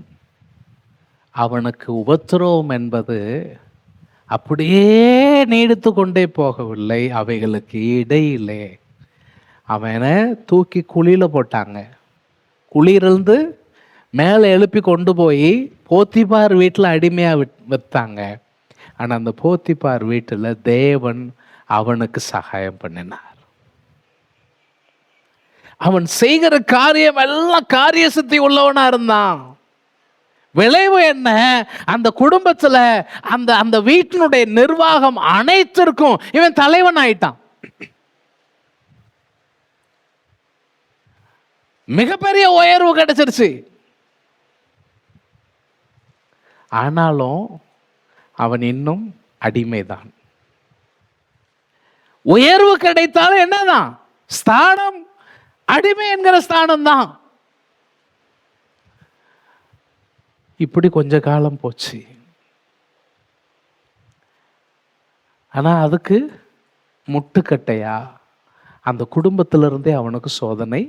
அவனுக்கு உபத்திரவம் என்பது அப்படியே நீடித்து கொண்டே போகவில்லை. அவைகளுக்கு இடையிலே அவனை தூக்கி குழியில போட்டாங்க. குழியிலிருந்து மேலே எழுப்பி கொண்டு போய் போத்திபார் வீட்டில் அடிமையா வைத்தாங்க. ஆனா அந்த போத்திபார் வீட்டில் தேவன் அவனுக்கு சகாயம் பண்ணினார். அவன் செய்கிற காரியம் எல்லாம் காரிய சித்தி உள்ளவனா இருந்தான். விளைவு என்ன? அந்த குடும்பத்துல அந்த வீட்டினுடைய நிர்வாகம் அனைத்திற்கும் இவன் தலைவன் ஆயிட்டான். மிகப்பெரிய உயர்வு கிடைச்சிருச்சு. ஆனாலும் அவன் இன்னும் அடிமைதான். உயர்வு கிடைத்தாலும் என்னதான் ஸ்தானம்? அடிமை என்கிற ஸ்தானம் தான். இப்படி கொஞ்ச காலம் போச்சு. ஆனா அதுக்கு முட்டுக்கட்டையா அந்த குடும்பத்திலிருந்தே அவனுக்கு சோதனை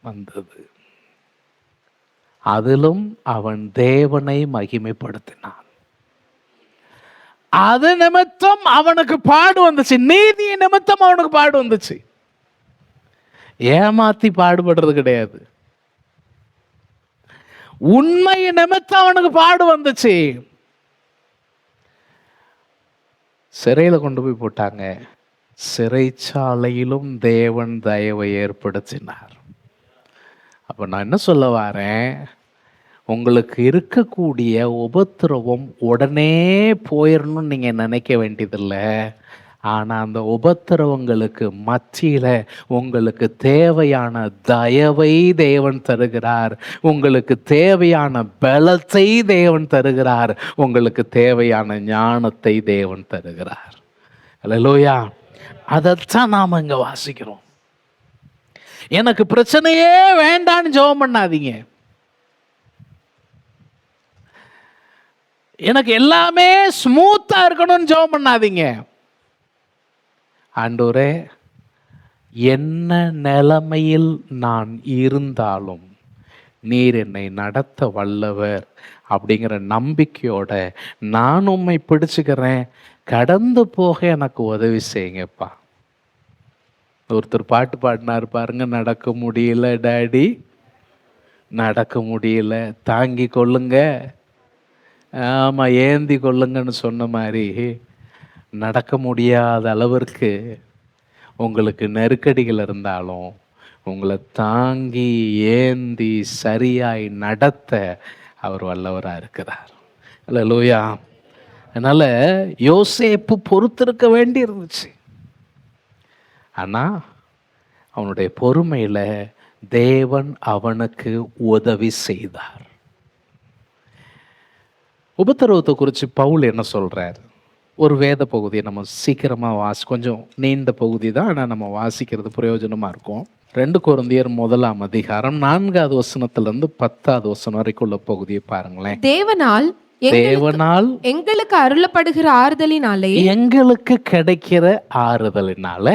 வந்தது. அதிலும் அவன் தேவனை மகிமைப்படுத்தினான். அது நிமித்தம் அவனுக்கு பாடு வந்துச்சு. நீதி நிமித்தம் அவனுக்கு பாடு வந்துச்சு. ஏமாத்தி பாடுபடுறது கிடையாது. உண்மை நிமித்தம் அவனுக்கு பாடு வந்துச்சு. சிறையில கொண்டு போய் போட்டாங்க. சிறைச்சாலையிலும் தேவன் தயவை ஏற்படுத்தினார். அப்ப நான் என்ன சொல்ல வரேன், உங்களுக்கு இருக்கக்கூடிய உபத்திரவம் உடனே போயிடணும்னு நீங்க நினைக்க வேண்டியதில்லை. ஆனா அந்த உபத்திரவங்களுக்கு மத்தியில உங்களுக்கு தேவையான தயவை தேவன் தருகிறார், உங்களுக்கு தேவையான பலத்தை தேவன் தருகிறார், உங்களுக்கு தேவையான ஞானத்தை தேவன் தருகிறார். அல்லேலூயா. அதைத்தான் நாம இங்க வாசிக்கிறோம். எனக்கு பிரச்சனையே வேண்டான்னு ஜெபம் பண்ணாதீங்க. எனக்கு எல்லாமே ஸ்மூத்தா இருக்கணும்னு ஜெபம் பண்ணாதீங்க. ஆண்டவரே, என்ன நிலைமையில் நான் இருந்தாலும் நீர் என்னை நடத்த வல்லவர் அப்படிங்கிற நம்பிக்கையோட நான் உம்மை பிடிச்சுக்கிறேன், கடந்து போக எனக்கு உதவி செய்யுங்கப்பா. ஒருத்தர் பாட்டு பாடினார் பாருங்க, நடக்க முடியல டாடி, நடக்க முடியல, தாங்கி கொள்ளுங்க, ஆமா ஏந்தி கொள்ளுங்கன்னு சொன்ன மாதிரி நடக்க முடியாத அளவிற்கு உங்களுக்கு நெருக்கடிகள் இருந்தாலும் உங்களை தாங்கி ஏந்தி சரியாய் நடத்த அவர் வல்லவராக இருக்கிறார். அல்லேலூயா. அதனால யோசேப்பு பொறுத்திருக்க வேண்டி இருந்துச்சு. ஆனா அவனுடைய பொறுமையில தேவன் அவனுக்கு உதவி செய்தார். உபத்திரவத்தை குறித்து பவுல் என்ன சொல்றார்? ஒரு வேத பகுதியை நம்ம சீக்கிரமா கொஞ்சம் நீண்ட பகுதி தான், ஆனால் நம்ம வாசிக்கிறது பிரயோஜனமா இருக்கும். 2 கொரிந்தியர் 1ஆம் அதிகாரம் 4வது வசனத்திலிருந்து 10வது வசனம் வரைக்கும் உள்ள பகுதியை பாருங்களேன். தேவனால் எங்களுக்கு அருளப்படுகிற ஆறுதலினாலே, எங்களுக்கு கிடைக்கிற ஆறுதலினால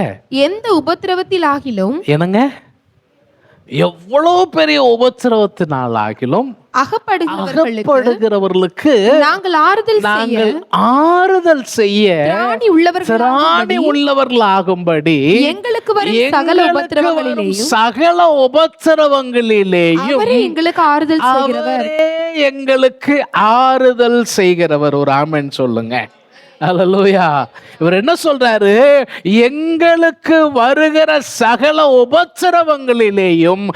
எந்த உபத்திரவத்தில் ஆகிலும், என்னங்க எவ்வளோ பெரிய உபத்திரவத்தினால் ஆகிலும் அகப்படுகிறவர்களுக்கு நாங்கள் ஆறுதல் செய்ய திராணி உள்ளவர்களாகும்படி எங்களுக்கு சகல உபத்திரவங்களிலேயும் எங்களுக்கு ஆறுதல் செய்கிறவர். ஒரு ஆமென் சொல்லுங்க. அல்லேலூயா. இவர் என்ன சொல்றாரு? எங்களுக்கு வருகிற சகல உபத்திரவங்களிலேயும்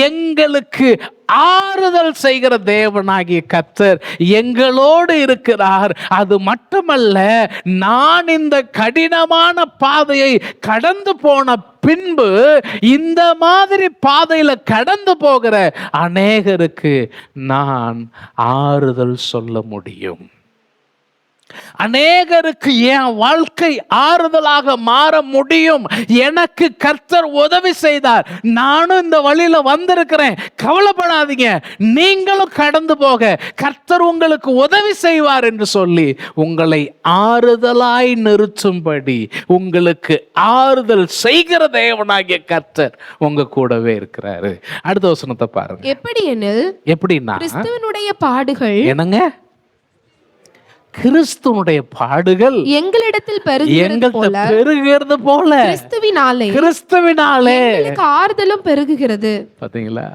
எங்களுக்கு ஆறுதல் செய்கிற தேவனாகிய கர்த்தர் எங்களோடு இருக்கிறார். அது மட்டுமல்ல, நான் இந்த கடினமான பாதையை கடந்து போன பின்பு இந்த மாதிரி பாதையில கடந்து போகிற அநேகருக்கு நான் ஆறுதல் சொல்ல முடியும். அநேகருக்கு என் வாழ்க்கை ஆறுதலாக மாற முடியும். எனக்கு கர்த்தர் உதவி செய்தார். நானும் இந்த வழியில வந்திருக்கிறேன். கவலைப்படாதீங்க, நீங்களும் கடந்து போக கர்த்தர் உங்களுக்கு உதவி செய்வார் என்று சொல்லி உங்களை ஆறுதலாய் நிறுத்தும்படி உங்களுக்கு ஆறுதல் செய்கிற தேவனாகிய கர்த்தர் உங்க கூடவே இருக்கிறாரு. அடுத்த வசனத்தை பாருங்க. எப்படின்னா கிறிஸ்துவினுடைய பாடுகள், என்னங்க, கிறிஸ்துவனுடைய பாடுகள் எங்களிடத்தில் பெருகுகிறது போல கிறிஸ்துவினாலே ஆறுதலும் பெருகுகிறது. பாத்தீங்களா?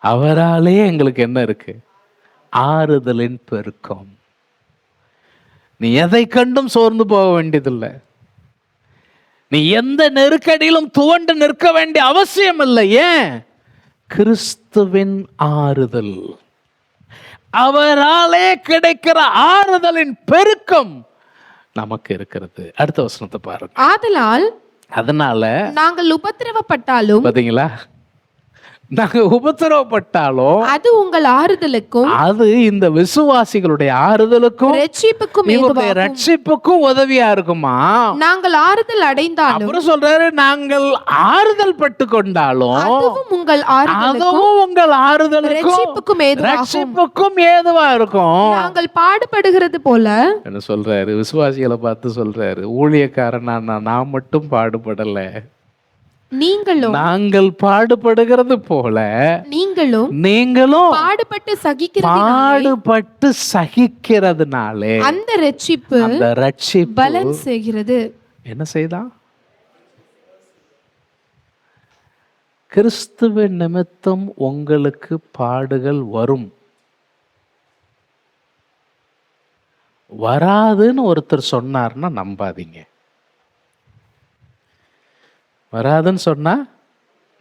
அவராலே எங்களுக்கு என்ன இருக்கு? ஆறுதலின் பெருக்கம். நீ எதை கண்டும் சோர்ந்து போக வேண்டியதில்லை. நீ எந்த நெருக்கடியிலும் துவண்டு நிற்க வேண்டிய அவசியம் இல்லை. ஏன்? கிறிஸ்துவின் ஆறுதல், அவராலே கிடைக்கிற ஆறுதலின் பெருக்கம் நமக்கு இருக்கிறது. அடுத்த வசனத்தை பாருங்க. அதனால நாங்கள் உபத்திரவப்பட்டாலும், பாத்தீங்களா, நாங்கள் உபத்திரவப்பட்டாலும் அது உங்கள் ஆறுதலுக்கும், அது இந்த விசுவாசிகளுடைய ஆறுதலுக்கும் ரட்சிப்புக்கும் உதவியா இருக்குமா. நாங்கள் ஆறுதல் அடைந்தாலும், அப்புறம் சொல்றாரு, நாங்கள் ஆறுதல் பட்டு கொண்டாலும் அதுவும் உங்கள் ஆறுதலுக்கும் ரட்சிப்புக்கும் ஏதுவா இருக்கும். நாங்கள் பாடுபடுகிறது போல, என்ன சொல்றாரு? விசுவாசிகளை பார்த்து சொல்றாரு, ஊழியக்காரனா நான் மட்டும் பாடுபடல, நாங்கள் பாடுபடுகிறது போல நீங்களும் பாடுபட்டு சகிக்கிறதுனாலே அந்த ரட்சிப்பு பலன் செய்கிறது. என்ன செய்தா? கிறிஸ்துவின் நிமித்தம் உங்களுக்கு பாடுகள் வரும். வராதுன்னு ஒருத்தர் சொன்னார்னா நம்பாதீங்க. வராதுன்னு சொன்னா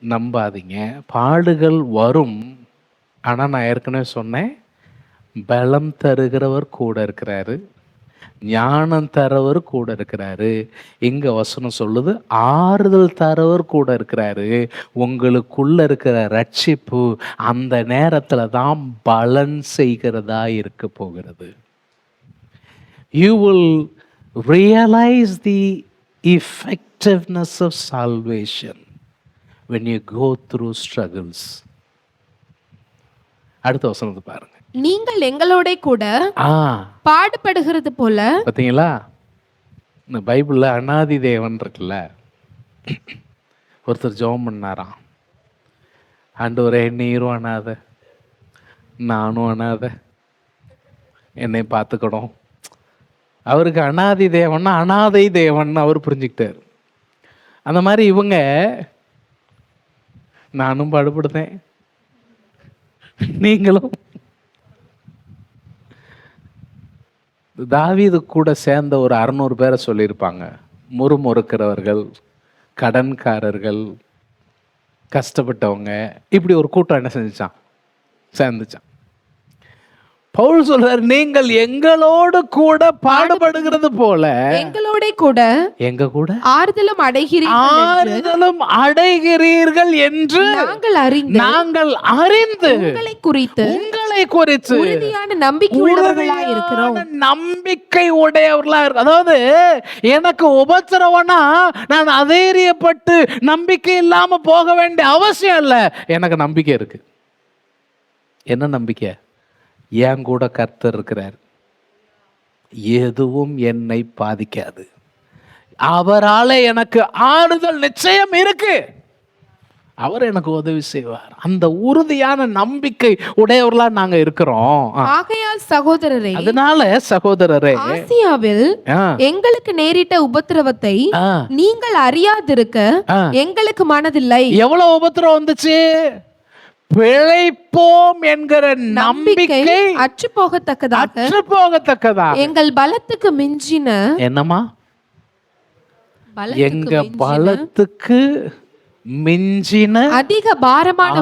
நம்பாதீங்க. பாடுகள் வரும். ஆனா நான் ஏற்கனவே சொன்னேன், பலம் தருகிறவர் கூட இருக்கிறாரு, ஞானம் தரவர் கூட இருக்கிறாரு. இங்க வசனம் சொல்லுது ஆறுதல் தரவர் கூட இருக்கிறாரு. உங்களுக்குள்ள இருக்கிற ரட்சிப்பு அந்த நேரத்துல தான் பலன் செய்கிறதா இருக்க போகிறது. You will realize the effectiveness of salvation when you go through struggles. அடுத்த வசனத்தை பாருங்க. நீங்கள் எங்களோட கூட பாடுபடுகிறது போல. பார்த்தீங்களா, இந்த பைபிள்ல அனாதி தேவன் இருக்குல்ல. ஒருத்தர் ஜெபம் பண்ணாராம், ஆண்டவரே நீரும் அனாதை, நானும் அனாதை, என்னை பார்த்துக்கணும். அவருக்கு அனாதி தேவன்னா அனாதை தேவன் அவர் புரிஞ்சுக்கிட்டார். அந்த மாதிரி இவங்க, நானும் பாடுபடுத்தேன், நீங்களும். தாவீது கூட சேர்ந்த ஒரு 600 பேரை சொல்லியிருப்பாங்க. முறுமுறுக்கிறவர்கள், கடன்காரர்கள், கஷ்டப்பட்டவங்க, இப்படி ஒரு கூட்டம் என்ன செஞ்சுச்சான், சேர்ந்துச்சான். பவுல் சொல்றார், நீங்கள் எங்களோடு கூட பாடுபடுகிறது போல எங்களோட கூட எங்க கூட ஆறுதலும் அடைகிறீர்கள் என்று நாங்கள் அறிந்து உங்களை குறித்து உறுதியான நம்பிக்கை உடையவர்களாய் இருக்கிறோம். நம்பிக்கை உடையவர்களா. அதாவது எனக்கு உபத்திரவனா நான் அதைரியப்பட்டு நம்பிக்கை இல்லாம போக வேண்டிய அவசியம் இல்லை. எனக்கு நம்பிக்கை இருக்கு. என்ன நம்பிக்கை? என் கூட கர்த்தர் இருக்கிறார், எதுவும் என்னை பாதிக்காது, அவரால் எனக்கு ஆறுதல் நிச்சயம் இருக்கு, அவர் எனக்கு உதவி செய்வார். அந்த உறுதியான நம்பிக்கை உடையவர்களா நாங்க இருக்கிறோம். ஆகையால் சகோதரரே, அதனால சகோதரரே, ஆசியாவில் எங்களுக்கு நேரிட்ட உபத்திரவத்தை நீங்கள் அறியாதிருக்க எங்களுக்கு மனதில்லை. எவ்வளவு உபத்திரவம் வந்துச்சு? பிழைப்போம் என்கிற நம்பிக்கை அற்று போகத்தக்கதா எங்கள் பலத்துக்கு மிஞ்சின. என்னமா? எங்க பலத்துக்கு மிஞ்சின அதிக பாரமான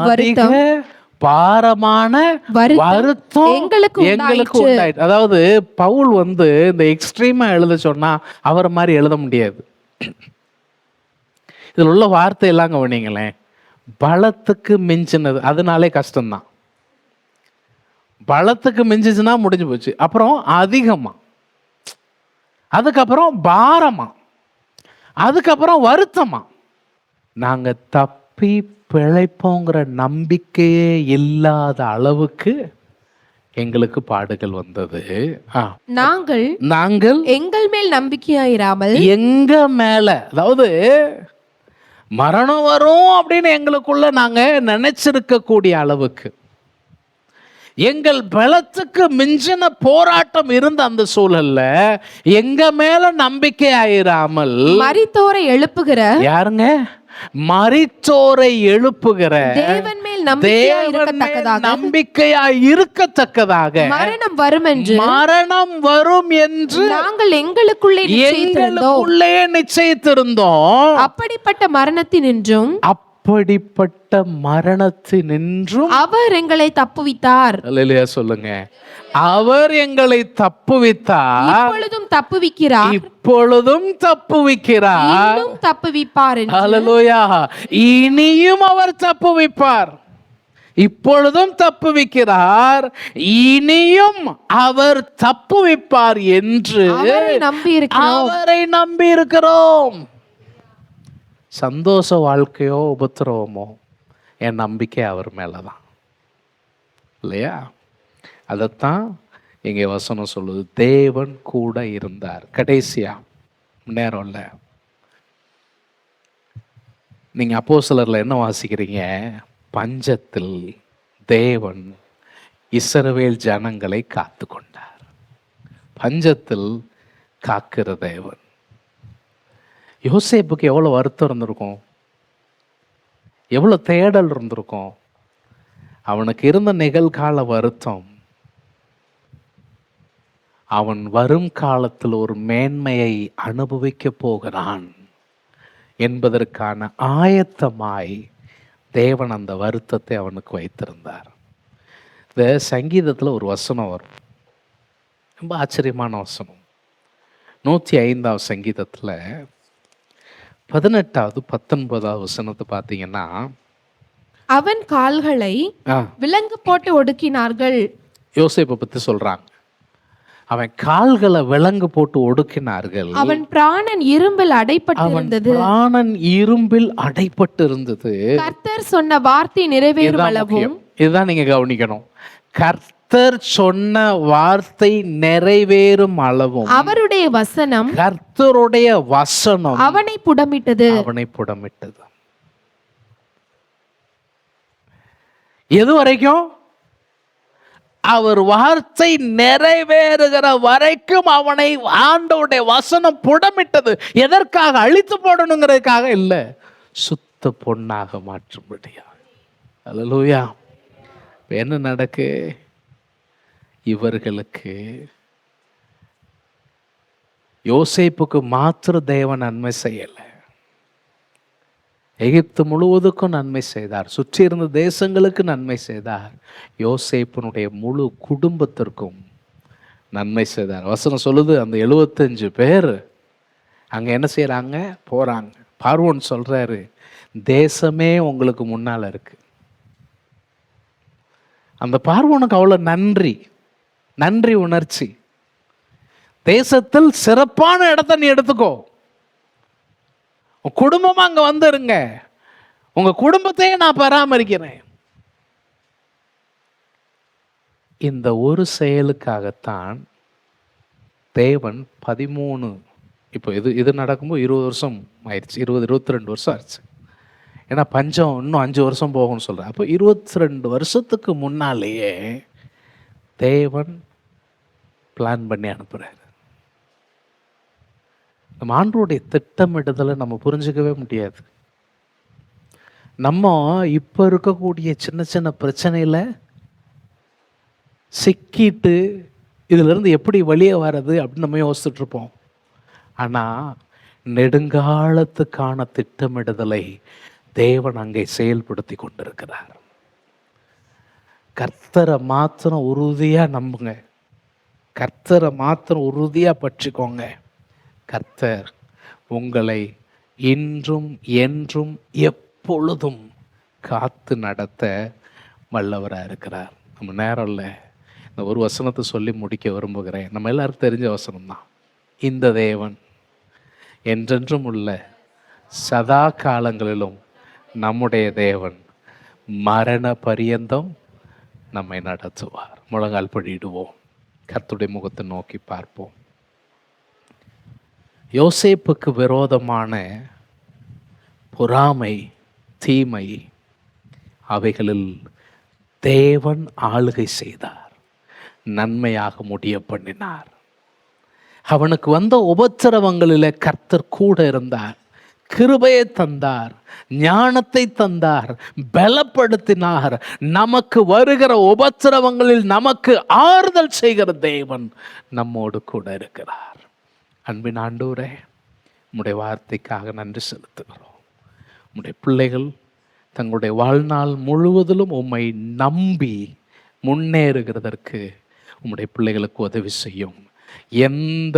வருத்தம் எங்களுக்கு உண்டாயிற்று. அதாவது பவுல் இந்த எக்ஸ்ட்ரீமா எழுத சொன்னா அவரை மாதிரி எழுத முடியாது. இதுல உள்ள வார்த்தை எல்லாம் கவனிங்களேன். பலத்துக்கு மிஞ்சினது, அதனாலே கஷ்டம்தான். பலத்துக்கு மிஞ்சிச்சுன்னா முடிஞ்சு போச்சு. அப்புறம் அதிகமா, அதுக்கப்புறம் பாரமா, அதுக்கப்புறம் வருத்தமா. நாங்க தப்பி பிழைப்போங்கிற நம்பிக்கையே இல்லாத அளவுக்கு எங்களுக்கு பாடுகள் வந்தது. நாங்கள் எங்கள் மேல் நம்பிக்கையாயிராமல் எங்க மேல, அதாவது மரணம் வரும் அப்படின்னு எங்களுக்குள்ள நாங்க நினைச்சிருக்க கூடிய அளவுக்கு எங்கள் பலத்துக்கு மிஞ்சின போராட்டம் இருந்த அந்த சூழல்ல எங்க மேல நம்பிக்கை ஆயிராமல் மரித்தோரை எழுப்புகிற, யாருங்க? மரித்தோரை எழுப்புகிற தேவன் மேல் நம்பிக்கையா இருக்கத்தக்கதாக மரணம் வரும் என்று நாங்கள் எங்களுக்குள்ளே நிச்சயித்திருந்தோம். அப்படிப்பட்ட மரணத்தினின்றும் அவர் எங்களை தப்புவித்தார். அல்லேலூயா சொல்லுங்க. அவர் எங்களை தப்புவித்தார், இப்பொழுதும் தப்புவிக்கிறார், தப்புவிப்பார். அல்லேலூயா. இனியும் அவர் தப்புவிப்பார். இப்பொழுதும் தப்புவிக்கிறார், இனியும் அவர் தப்புவிப்பார் என்று அவரை நம்பி இருக்கிறோம். சந்தோஷ வாழ்க்கையோ உபத்திரவமோ என் நம்பிக்கை அவர் மேலதான், இல்லையா? அதைத்தான் இங்கே வசனம் சொல்லுது, தேவன் கூட இருந்தார். கடைசியா நேரம் இல்லை, நீங்க அப்போஸ்தலர்ல என்ன வாசிக்கிறீங்க? பஞ்சத்தில் தேவன் இஸ்ரவேல் ஜனங்களை காத்து கொண்டார். பஞ்சத்தில் காக்கிற தேவன். யோசேப்புக்கு எவ்வளவு வருத்தம் இருந்திருக்கும். எவ்வளோ தேடல் இருந்திருக்கும். அவனுக்கு இருந்த நிகழ்கால வருத்தம் அவன் வரும் காலத்தில் ஒரு மேன்மையை அனுபவிக்க போகிறான் என்பதற்கான ஆயத்தமாய் தேவன் அந்த வருத்தத்தை அவனுக்கு வைத்திருந்தார். இந்த சங்கீதத்தில் ஒரு வசனம் வரும், ரொம்ப ஆச்சரியமான வசனம். 105ஆம் சங்கீதத்தில் 18வது 19வது வசனத்தை பார்த்தீங்கன்னா, அவன் கால்களை விலங்கு போட்டு ஒடுக்கினார்கள். யோசேப்பை பற்றி சொல்றாங்க. அவன் கால்களை விலங்கு போட்டு ஒடுக்கினார்கள். அவன் பிராணன் இரும்பில் அடைப்பட்டிருந்தது. பிராணன் இரும்பில் அடைப்பட்டிருந்தது. கர்த்தர் சொன்ன வார்த்தை நிறைவேறும் அளவும். இதுதான் நீங்க கவனிக்கணும். கர்த்தர் சொன்ன வார்த்தை நிறைவேறும் அளவும் அவருடைய வசனம், கர்த்தருடைய வசனம் அவனை புடமிட்டது. எது வரைக்கும்? அவர் வார்த்தை நிறைவேறுகிற வரைக்கும் அவனை ஆண்டவருடைய வசனம் புடமிட்டது. எதற்காக? அழித்து போடணுங்கிறதுக்காக இல்ல, சுத்த பொன்னாக மாற்றும்படியா. அல்லேலூயா. என்ன நடக்கு? இவர்களுக்கு, யோசேப்புக்கு மாத்திர தேவன் நன்மை செய்யல, எகிப்து முழுவதுக்கும் நன்மை செய்தார். சுற்றி இருந்த தேசங்களுக்கு நன்மை செய்தார். யோசேப்பினுடைய முழு குடும்பத்திற்கும் நன்மை செய்தார். வசனம் சொல்லுது, அந்த 75 பேர் அங்கே என்ன செய்கிறாங்க? போகிறாங்க. பார்வோன் சொல்கிறாரு, தேசமே உங்களுக்கு முன்னால் இருக்கு. அந்த பார்வோனுக்கு அவ்வளோ நன்றி உணர்ச்சி. தேசத்தில் சிறப்பான இடத்த நீ எடுத்துக்கோ, உங்க குடும்பமா அங்க வந்துருங்க, உங்க குடும்பத்தையே நான் பராமரிக்கிறேன். இந்த ஒரு செயலுக்காகத்தான் தேவன் 13, இப்போ இது நடக்கும்போது 20 வருஷம் ஆயிடுச்சு, 22 வருஷம் ஆயிடுச்சு. ஏன்னா பஞ்சம் இன்னும் 5 வருஷம் போகும்னு சொல்கிறேன். அப்போ 22 வருஷத்துக்கு முன்னாலேயே தேவன் பிளான் பண்ணி அனுப்புகிறார். நம்ம ஆண்டவருடைய திட்டமிடுதலை நம்ம புரிஞ்சுக்கவே முடியாது. நம்ம இப்போ இருக்கக்கூடிய சின்ன சின்ன பிரச்சனையில் சிக்கிட்டு இதிலிருந்து எப்படி வெளியே வர்றது அப்படின்னு நம்ம யோசிச்சுட்டு இருப்போம். ஆனால் நெடுங்காலத்துக்கான திட்டமிடுதலை தேவன் அங்கே செயல்படுத்தி கொண்டிருக்கிறார். கர்த்தரை மாத்திரம் உறுதியாக நம்புங்க, கர்த்தரை மாத்திரம் உறுதியாக பற்றிக்கோங்க. கர்த்தர் உங்களை இன்றும் என்றும் எப்பொழுதும் காத்து நடத்த வல்லவராக இருக்கிறார். நம்ம நேரம் இல்லை, இந்த ஒரு வசனத்தை சொல்லி முடிக்க விரும்புகிறேன். நம்ம எல்லாருக்கும் தெரிஞ்ச வசனம்தான். இந்த தேவன் என்றென்றும் உள்ள சதா காலங்களிலும் நம்முடைய தேவன் மரண பரியந்தம் நம்மை நடத்துவார். முழங்கால் படியிடுவோம், கர்த்தருடைய முகத்தை நோக்கி பார்ப்போம். யோசேப்புக்கு விரோதமான பொறாமை, தீமை, அவைகளில் தேவன் ஆளுகை செய்தார், நன்மையாக முடிய பண்ணினார். அவனுக்கு வந்த உபத்திரவங்களில் கர்த்தர் கூட இருந்தார், கிருபையை தந்தார், ஞானத்தை தந்தார், பலப்படுத்தினார். நமக்கு வருகிற உபத்திரவங்களில் நமக்கு ஆறுதல் செய்கிற தேவன் நம்மோடு கூட இருக்கிறார். அன்பின் ஆண்டவரே, உம்முடைய வார்த்தைக்காக நன்றி செலுத்துகிறோம். உம்முடைய பிள்ளைகள் தங்களுடைய வாழ்நாள் முழுவதிலும் உம்மை நம்பி முன்னேறுகிறதற்கு உம்முடைய பிள்ளைகளுக்கு உதவி செய்யும். எந்த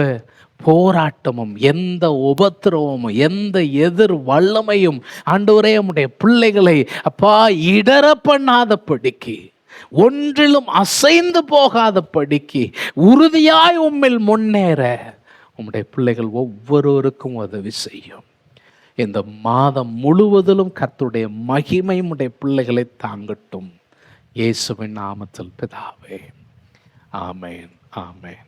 போராட்டமும், எந்த உபத்திரவமும், எந்த எதிர் வல்லமையும் ஆண்டவரே உம்முடைய பிள்ளைகளை அப்பா இடர பண்ணாத படிக்கு, ஒன்றிலும் அசைந்து போகாத படிக்கு உறுதியாய் உம்மில் முன்னேற உம்முடைய பிள்ளைகள் ஒவ்வொருவருக்கும் உதவி செய்யும். இந்த மாதம் முழுவதிலும் கர்த்தருடைய மகிமை உம்முடைய பிள்ளைகளை தாங்கட்டும். இயேசுவின் நாமத்தில் பிதாவே, ஆமென், ஆமென்.